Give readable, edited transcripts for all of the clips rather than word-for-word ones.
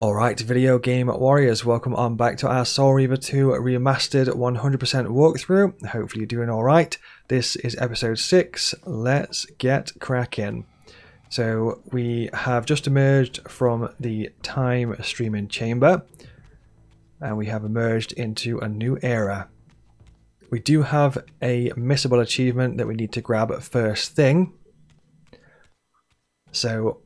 Alright, video game warriors, welcome on back to our Soul Reaver 2 Remastered 100% walkthrough. Hopefully you're doing alright. This is episode 6, let's get cracking. So we have just emerged from the time streaming chamber and we have emerged into a new era. We do have a missable achievement that we need to grab first thing. So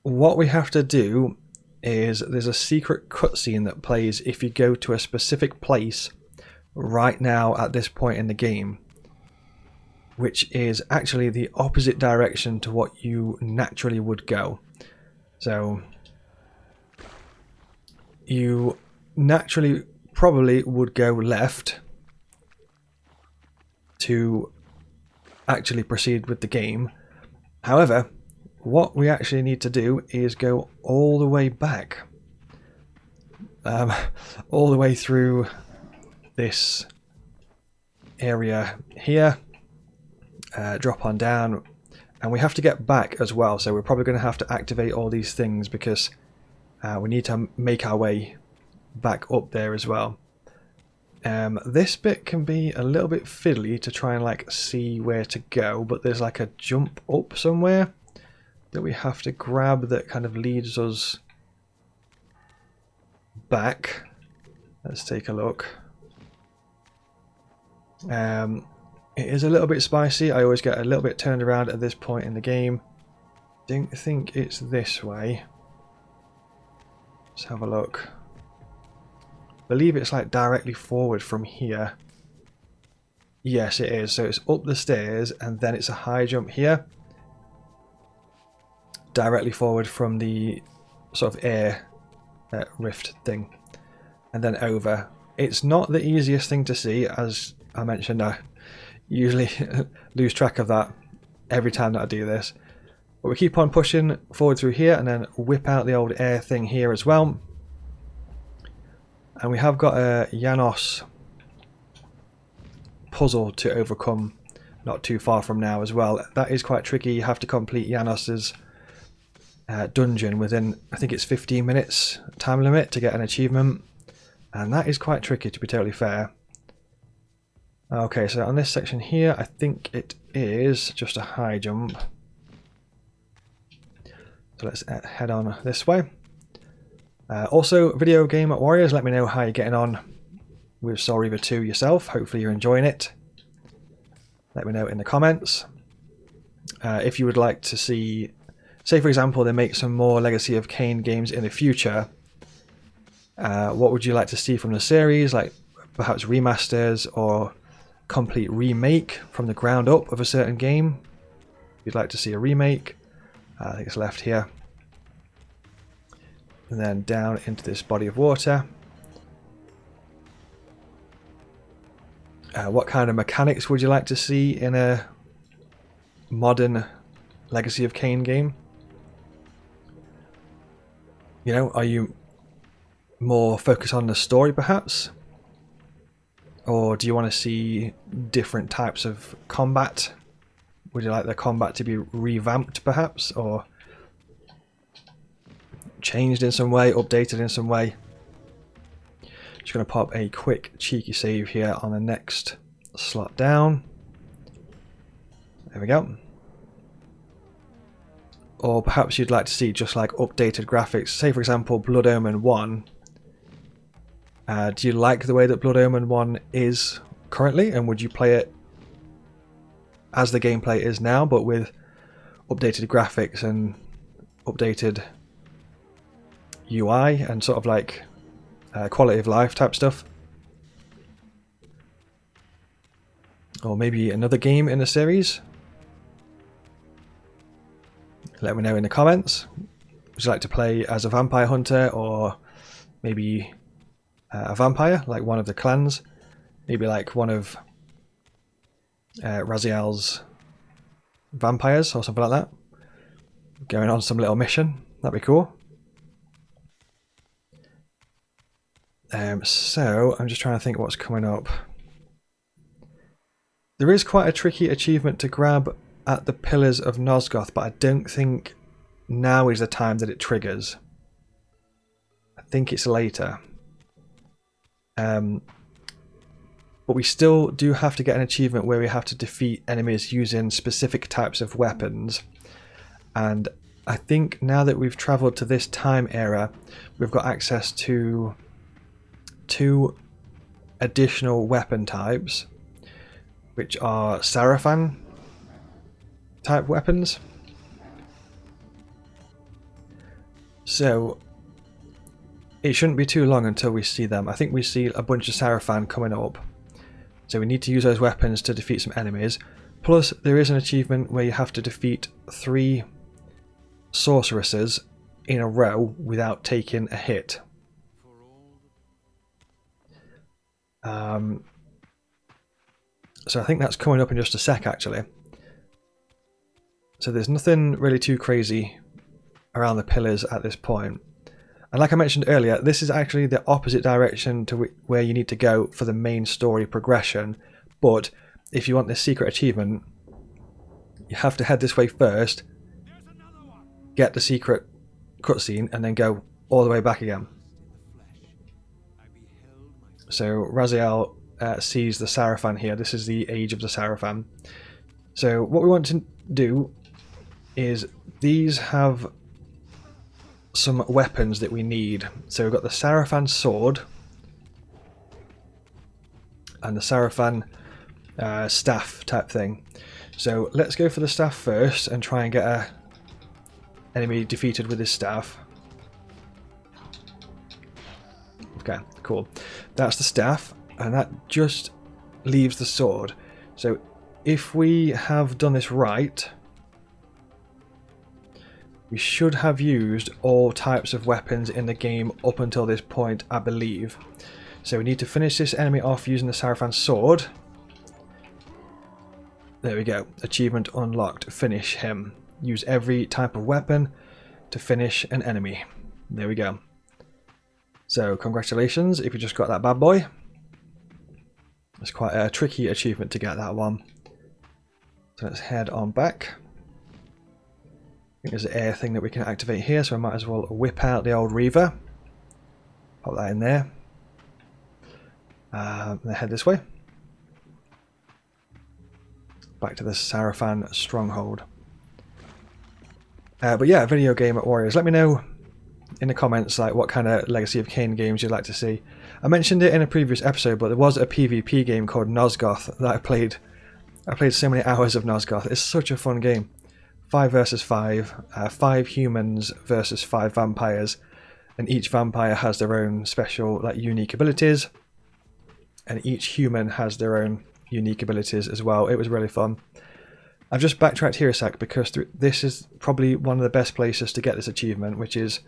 what we have to do is there's a secret cutscene that plays if you go to a specific place right now at this point in the game, which is actually the opposite direction to what you naturally would go. So you naturally probably would go left to actually proceed with the game. However, what we actually need to do is go all the way back, all the way through this area here, drop on down, and we have to get back as well, so we're probably going to have to activate all these things because we need to make our way back up there as well. This bit can be a little bit fiddly to try and like see where to go, but there's like a jump up somewhere that we have to grab that kind of leads us back. Let's take a look. It is a little bit spicy. I always get a little bit turned around at this point in the game. Don't think it's this way. Let's have a look. I believe it's like directly forward from here. Yes, it is. So it's up the stairs and then it's a high jump here. Directly forward from the sort of air rift thing, and then over. It's not the easiest thing to see, as I mentioned. I usually lose track of that every time that I do this, but we keep on pushing forward through here and then whip out the old air thing here as well. And we have got a Yanos puzzle to overcome not too far from now as well. That is quite tricky. You have to complete Yanos's dungeon within, I think it's 15 minutes time limit to get an achievement, and that is quite tricky, to be totally fair. Okay, so on this section here I think it is just a high jump, so let's head on this way. Also, video game warriors, let me know how you're getting on with Soul Reaver 2 yourself. Hopefully you're enjoying it. Let me know in the comments. If you would like to see, say for example, they make some more Legacy of Kain games in the future, what would you like to see from the series? Like perhaps remasters or complete remake from the ground up of a certain game. If you'd like to see a remake, I think it's left here. And then down into this body of water. What kind of mechanics would you like to see in a modern Legacy of Kain game? You know, are you more focused on the story perhaps? Or do you want to see different types of combat? Would you like the combat to be revamped perhaps, or changed in some way, updated in some way? Just going to pop a quick cheeky save here on the next slot down. There we go. Or perhaps you'd like to see just like updated graphics. Say for example Blood Omen 1. Do you like the way that Blood Omen 1 is currently, and would you play it as the gameplay is now but with updated graphics and updated UI and sort of like quality of life type stuff? Or maybe another game in the series? Let me know in the comments. Would you like to play as a vampire hunter, or maybe a vampire, like one of the clans? Maybe like one of Raziel's vampires or something like that. Going on some little mission. That'd be cool. So I'm just trying to think what's coming up. There is quite a tricky achievement to grab at the Pillars of Nosgoth, but I don't think now is the time that it triggers. think it's later. But we still do have to get an achievement where we have to defeat enemies using specific types of weapons. And I think now that we've travelled to this time era, we've got access to 2 additional weapon types, which are Sarafan type weapons. So it shouldn't be too long until we see them. I think we see a bunch of Sarafan coming up. So we need to use those weapons to defeat some enemies. Plus there is an achievement where you have to defeat 3 sorceresses in a row without taking a hit. So I think that's coming up in just a sec actually. So there's nothing really too crazy around the pillars at this point. And like I mentioned earlier, this is actually the opposite direction to where you need to go for the main story progression. But if you want this secret achievement, you have to head this way first, get the secret cutscene, and then go all the way back again. So Raziel sees the Sarafan here. This is the age of the Sarafan. So what we want to do is these have some weapons that we need. So we've got the Sarafan sword and the Sarafan staff type thing. So let's go for the staff first and try and get a enemy defeated with his staff. Okay, cool. That's the staff, and that just leaves the sword. So if we have done this right, we should have used all types of weapons in the game up until this point, I believe. So we need to finish this enemy off using the Sarafan sword. There we go. Achievement unlocked. Finish him. Use every type of weapon to finish an enemy. There we go. So congratulations if you just got that bad boy. It's quite a tricky achievement to get that one. So let's head on back. I think there's an air thing that we can activate here, so I might as well whip out the old Reaver. Pop that in there. And then head this way. Back to the Sarafan stronghold. But yeah, video game warriors, let me know in the comments like what kind of Legacy of Kain games you'd like to see. I mentioned it in a previous episode, but there was a PvP game called Nosgoth that I played. I played so many hours of Nosgoth. It's such a fun game. 5 versus 5, 5 humans versus 5 vampires, and each vampire has their own special, like, unique abilities, and each human has their own unique abilities as well. It was really fun. I've just backtracked here a sec because this is probably one of the best places to get this achievement, which is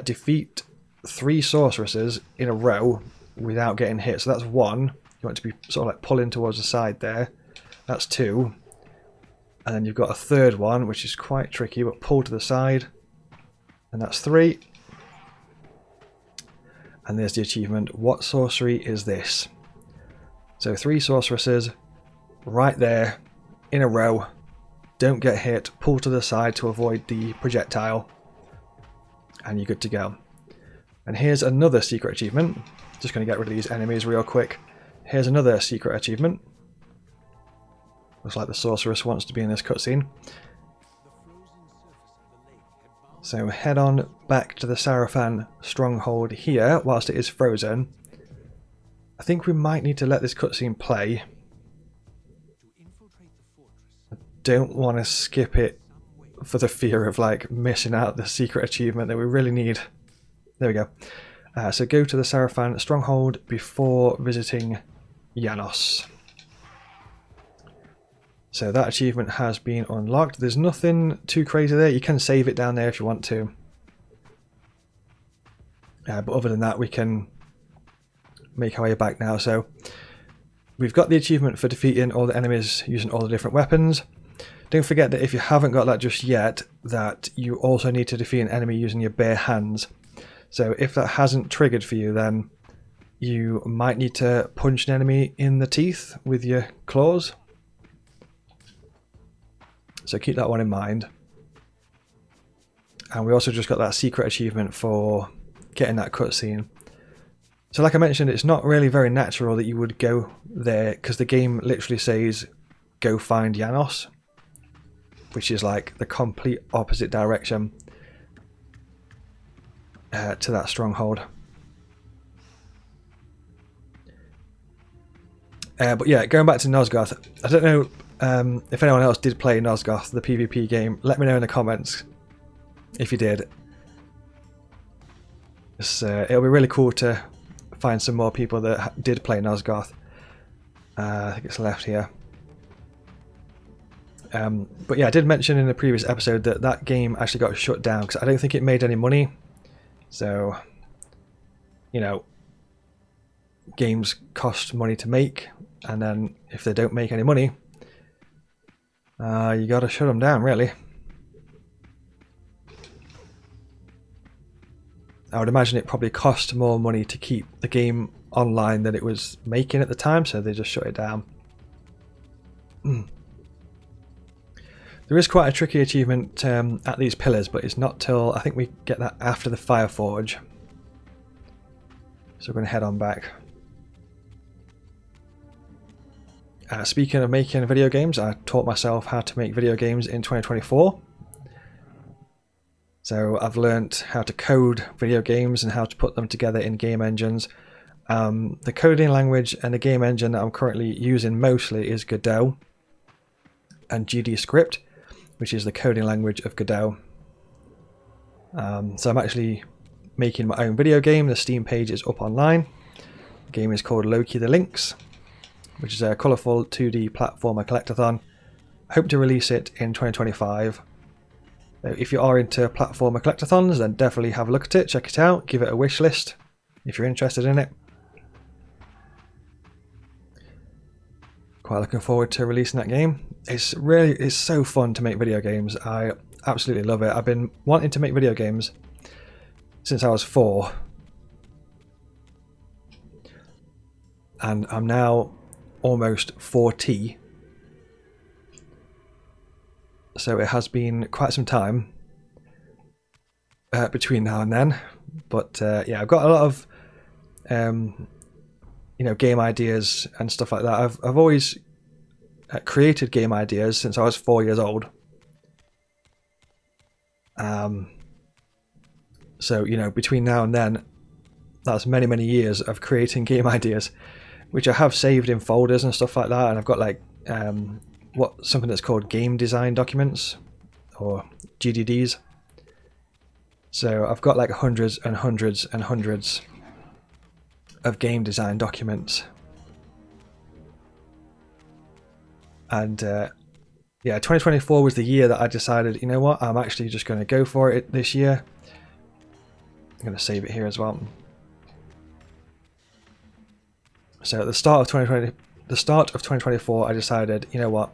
defeat 3 sorceresses in a row without getting hit. So that's 1. You want to be sort of like pulling towards the side there. That's 2. And then you've got a 3rd one, which is quite tricky, but pull to the side. And that's 3. And there's the achievement. What sorcery is this? So 3 sorceresses right there in a row. Don't get hit. Pull to the side to avoid the projectile. And you're good to go. And here's another secret achievement. Just going to get rid of these enemies real quick. Here's another secret achievement. Looks like the sorceress wants to be in this cutscene. So head on back to the Sarafan stronghold here whilst it is frozen. I think we might need to let this cutscene play. I don't want to skip it for the fear of like missing out the secret achievement that we really need. There we go. So go to the Sarafan stronghold before visiting Yanos. So that achievement has been unlocked. There's nothing too crazy there. You can save it down there if you want to. But other than that, we can make our way back now. So we've got the achievement for defeating all the enemies using all the different weapons. Don't forget that if you haven't got that just yet, that you also need to defeat an enemy using your bare hands. So if that hasn't triggered for you, then you might need to punch an enemy in the teeth with your claws. So keep that one in mind. And we also just got that secret achievement for getting that cutscene. So like I mentioned, it's not really very natural that you would go there, because the game literally says go find Yanos, which is like the complete opposite direction to that stronghold. But yeah, going back to Nosgoth, I don't know if anyone else did play Nosgoth, the PvP game. Let me know in the comments if you did. It'll be really cool to find some more people that did play Nosgoth. I think it's left here. But yeah, I did mention in the previous episode that that game actually got shut down because I don't think it made any money. So, you know, games cost money to make, and then if they don't make any money, you gotta shut them down, really. I would imagine it probably cost more money to keep the game online than it was making at the time, so they just shut it down. There is quite a tricky achievement at these pillars, but it's not till, I think we get that after the Fire Forge. So we're going to head on back. Speaking of making video games, I taught myself how to make video games in 2024. So I've learnt how to code video games and how to put them together in game engines. The coding language and the game engine that I'm currently using mostly is Godot and GDScript, which is the coding language of Godot. So I'm actually making my own video game. The Steam page is up online. The game is called Loki the Lynx, which is a colourful 2D platformer collectathon. I hope to release it in 2025. If you are into platformer collectathons, then definitely have a look at it, check it out, give it a wish list if you're interested in it. Quite looking forward to releasing that game. It's so fun to make video games. I absolutely love it. I've been wanting to make video games since I was 4. And I'm now almost 40. So it has been quite some time between now and then. But yeah, I've got a lot of you know, game ideas and stuff like that. I've always created game ideas since I was 4 years old. So, you know, between now and then, that's many years of creating game ideas, which I have saved in folders and stuff like that. And I've got like something that's called game design documents, or GDDs. So I've got like hundreds and hundreds and hundreds of game design documents. And yeah, 2024 was the year that I decided, you know what, I'm actually just going to go for it this year. I'm going to save it here as well. So at the start of 2024, I decided, you know what,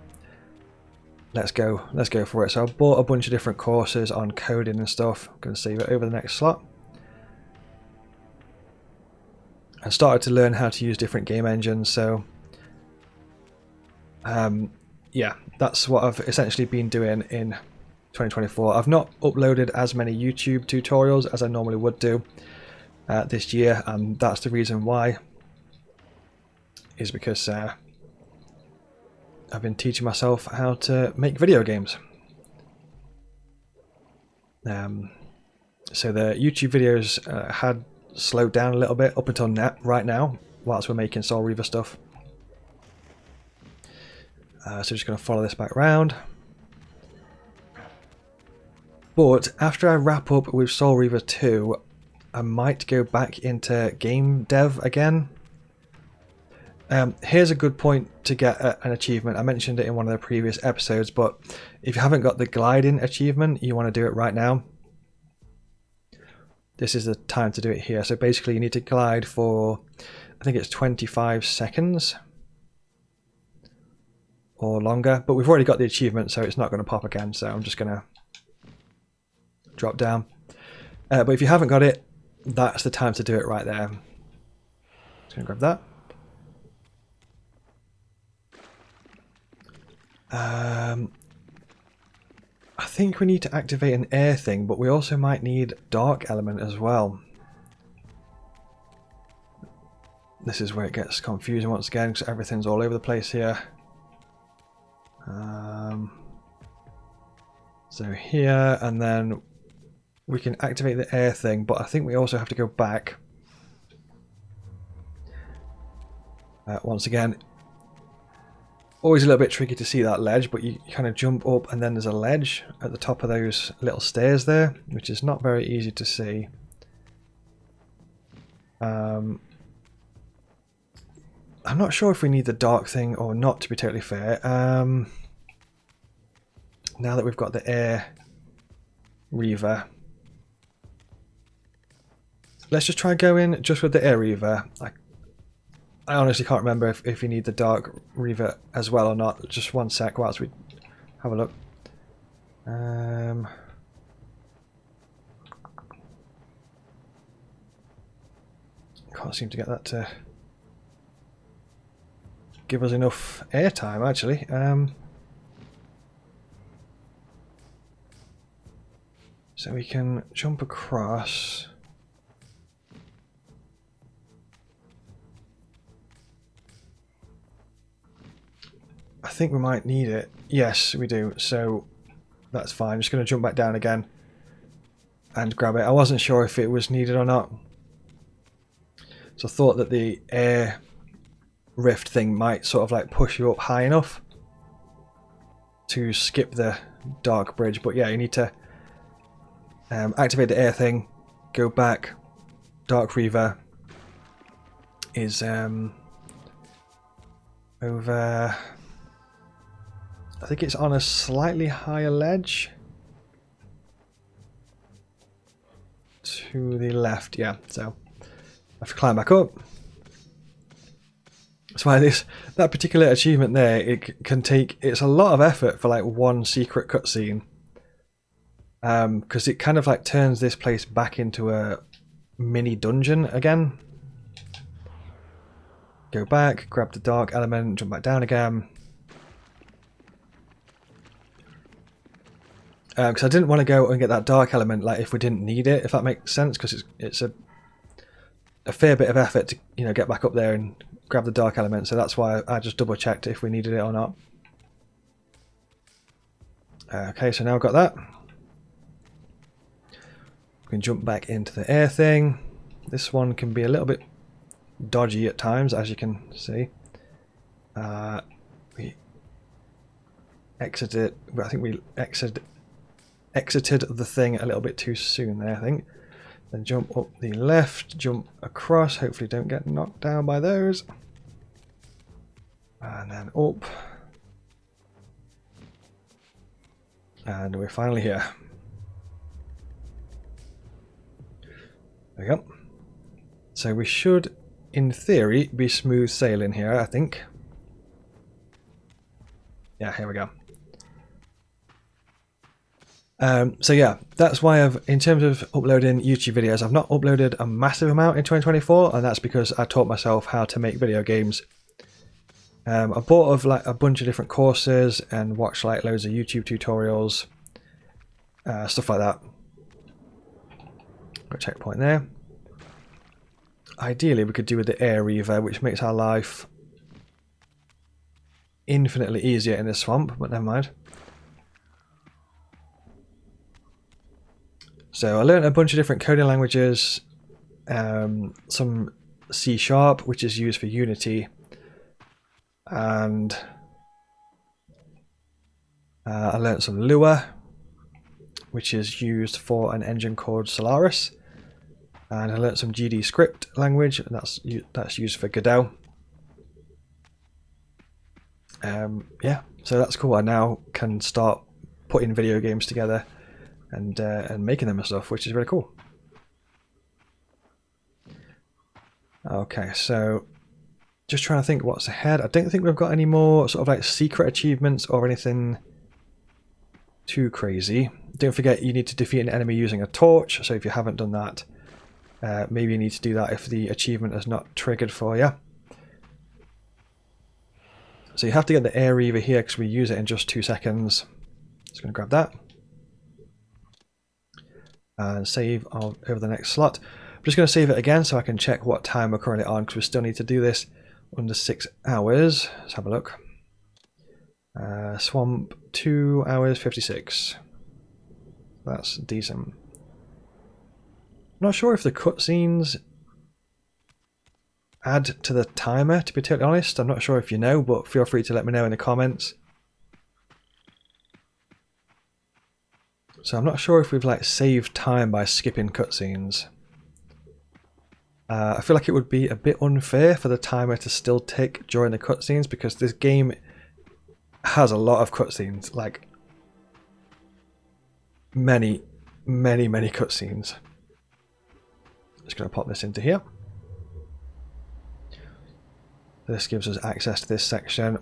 let's go for it. So I bought a bunch of different courses on coding and stuff. I'm going to save it over the next slot. I started to learn how to use different game engines. So yeah, that's what I've essentially been doing in 2024. I've not uploaded as many YouTube tutorials as I normally would do this year, and that's the reason why, is because I've been teaching myself how to make video games. So the YouTube videos had slowed down a little bit up until right now, whilst we're making Soul Reaver stuff. So just going to follow this back round. But after I wrap up with Soul Reaver 2, I might go back into game dev again. Here's a good point to get an achievement. I mentioned it in one of the previous episodes, but if you haven't got the gliding achievement, you want to do it right now. This is the time to do it here. So basically you need to glide for, I think it's 25 seconds or longer, but we've already got the achievement, so it's not going to pop again. So I'm just going to drop down. But if you haven't got it, that's the time to do it right there. Just going to grab that. I think we need to activate an air thing, but we also might need dark element as well. this is where it gets confusing once again because everything's all over the place here. So here, and then we can activate the air thing, but I think we also have to go back. Once again, always a little bit tricky to see that ledge, but you kind of jump up and then there's a ledge at the top of those little stairs there, which is not very easy to see. I'm not sure if we need the dark thing or not, to be totally fair. Now that we've got the air Reaver, let's just try going just with the air Reaver. I honestly can't remember if you need the dark Reaver as well or not. Just one sec whilst we have a look. Can't seem to get that to give us enough airtime actually. So we can jump across. I think we might need it. Yes, we do. So that's fine. I'm just going to jump back down again and grab it. I wasn't sure if it was needed or not. So I thought that the air rift thing might sort of like push you up high enough to skip the dark bridge. But yeah, you need to activate the air thing, go back. Dark Reaver is over... I think it's on a slightly higher ledge to the left, yeah, so I have to climb back up. That's why that particular achievement there, it's a lot of effort for like one secret cutscene, because it kind of like turns this place back into a mini dungeon again. Go back, grab the dark element, jump back down again. Because I didn't want to go and get that dark element like if we didn't need it, if that makes sense, because it's a fair bit of effort to, you know, get back up there and grab the dark element, so that's why I just double checked if we needed it or not. Okay, so now I've got that. We can jump back into the air thing. This one can be a little bit dodgy at times, as you can see. We exited, I think we exited the thing a little bit too soon there, I think. Then jump up the left, jump across, hopefully don't get knocked down by those. And then up. And we're finally here. There we go. So we should, in theory, be smooth sailing here, I think. Yeah, here we go. So yeah, that's why in terms of uploading YouTube videos, I've not uploaded a massive amount in 2024, and that's because I taught myself how to make video games. I bought like a bunch of different courses and watched like loads of YouTube tutorials, stuff like that. Got a checkpoint there. Ideally, we could do with the air Reaver, which makes our life infinitely easier in this swamp, but never mind. So I learned a bunch of different coding languages, some C#, which is used for Unity, and I learned some Lua, which is used for an engine called Solaris, and I learned some GD script language, and that's used for Godot. Yeah, so that's cool. I now can start putting video games together and making them and stuff, which is really cool. Okay, so just trying to think what's ahead. I don't think we've got any more sort of like secret achievements or anything too crazy. Don't forget you need to defeat an enemy using a torch, so if you haven't done that, maybe you need to do that if the achievement is not triggered for you. So you have to get the air Reaver here because we use it in just 2 seconds. Just going to grab that and save over the next slot. just going to save it again so I can check what time we're currently on, because we still need to do this under 6 hours. Let's have a look. Swamp 2 hours 56. That's decent. Not sure if the cutscenes add to the timer, to be totally honest. I'm not sure if you know, but feel free to let me know in the comments. So I'm not sure if we've like saved time by skipping cutscenes. I feel like it would be a bit unfair for the timer to still tick during the cutscenes, because this game has a lot of cutscenes, like many cutscenes. Just going to pop this into here. This gives us access to this section.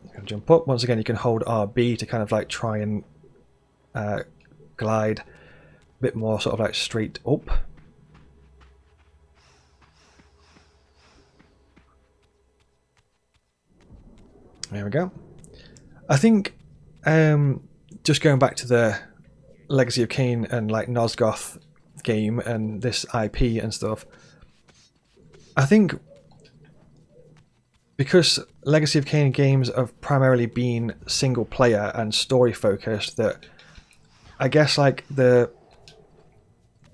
You can jump up. Once again, you can hold RB to kind of like try and glide a bit more sort of like straight up. There we go. I think just going back to the Legacy of Kain and like Nosgoth game and this IP and stuff, I think because Legacy of Kain games have primarily been single player and story focused, that I guess like the,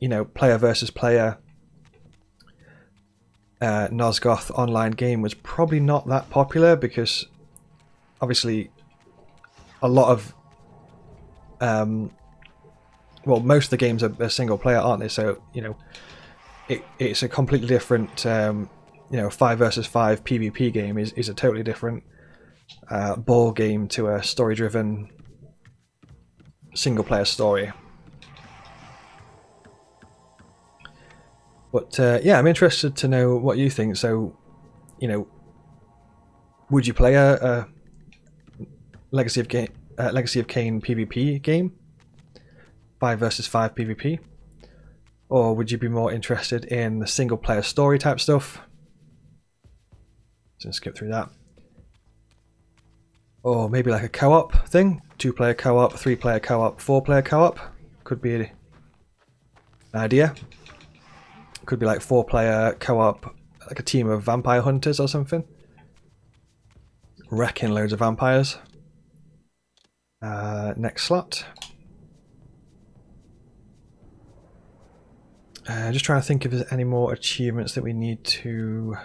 you know, player versus player Nosgoth online game was probably not that popular, because obviously a lot of well, most of the games are single player, aren't they? So, you know, it's a completely different you know, 5 versus 5 PvP game is a totally different ball game to a story driven single player story. But yeah, I'm interested to know what you think. So, you know, would you play a Legacy of Kain PvP game, 5 versus 5 PvP, or would you be more interested in the single player story type stuff? So skip through that. Or maybe like a co-op thing, 2-player co-op, 3-player co-op, 4-player co-op could be an idea. Could be like 4-player co-op, like a team of vampire hunters or something, wrecking loads of vampires. Next slot. Just trying to think if there's any more achievements that we need to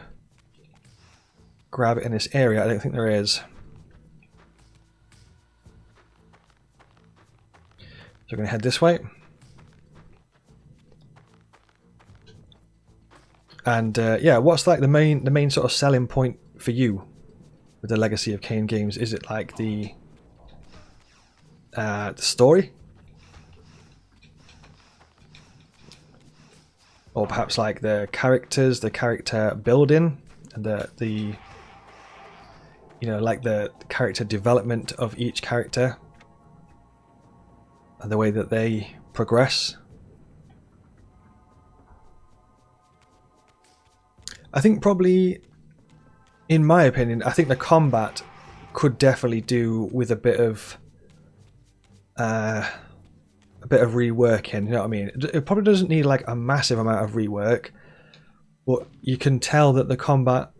grab in this area. I don't think there is. So we're going to head this way. And yeah, what's like the main sort of selling point for you with the Legacy of Kain games? Is it like the story, or perhaps like the characters, the character building, and the you know, like the character development of each character and the way that they progress? I think probably, in my opinion, I think the combat could definitely do with a bit of reworking, you know what I mean? It probably doesn't need like a massive amount of rework, but you can tell that the combat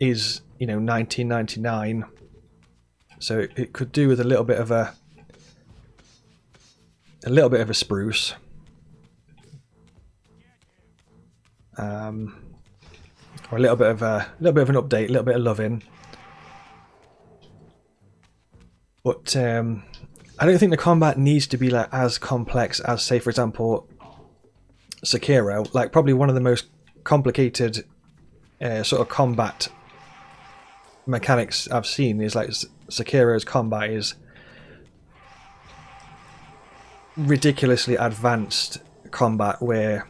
is, you know, 1999, so it could do with a little bit of a spruce. Or a little bit of an update, a little bit of loving. But I don't think the combat needs to be like as complex as, say, for example, Sekiro. Like probably one of the most complicated sort of combat mechanics I've seen is like Sekiro's combat is ridiculously advanced combat, where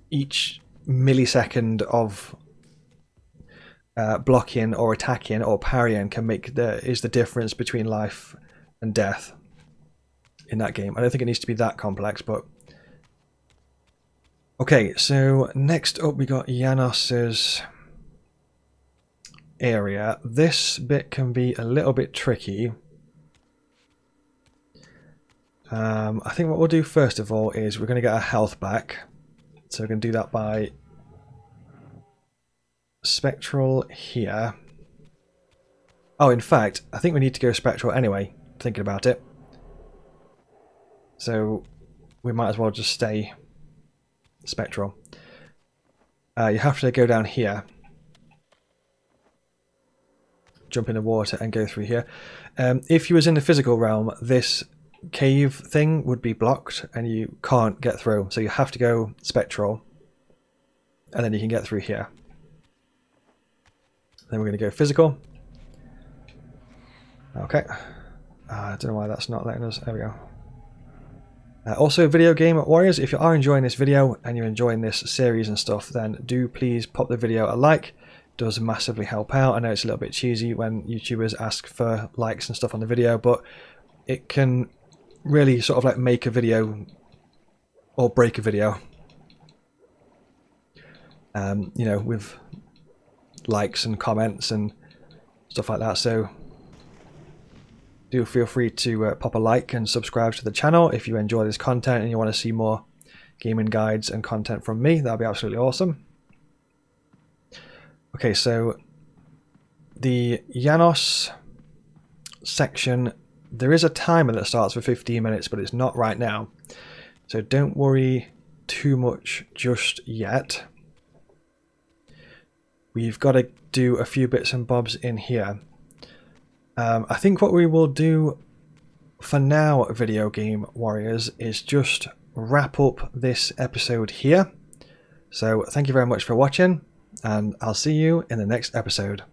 each millisecond of blocking or attacking or parrying can make is the difference between life and death in that game. I don't think it needs to be that complex, but okay. So next up we got Yanos's area. This bit can be a little bit tricky. I think what we'll do first of all is we're going to get our health back. So we're going to do that by spectral here. Oh, in fact, I think we need to go spectral anyway, thinking about it. So we might as well just stay spectral. You have to go down here, jump in the water and go through here. If you was in the physical realm, this cave thing would be blocked and you can't get through. So you have to go spectral and then you can get through here. Then we're going to go physical. Okay. I don't know why that's not letting us. There we go. Also, video game warriors, if you are enjoying this video and you're enjoying this series and stuff, then do please pop the video a like. It does massively help out. I know it's a little bit cheesy when YouTubers ask for likes and stuff on the video, but it can really sort of like make a video or break a video. You know, with likes and comments and stuff like that. So do feel free to pop a like and subscribe to the channel if you enjoy this content and you want to see more gaming guides and content from me. That'd be absolutely awesome. Okay, so the Yanos section, there is a timer that starts for 15 minutes, but it's not right now. So don't worry too much just yet. We've got to do a few bits and bobs in here. I think what we will do for now, video game warriors, is just wrap up this episode here. So thank you very much for watching, and I'll see you in the next episode.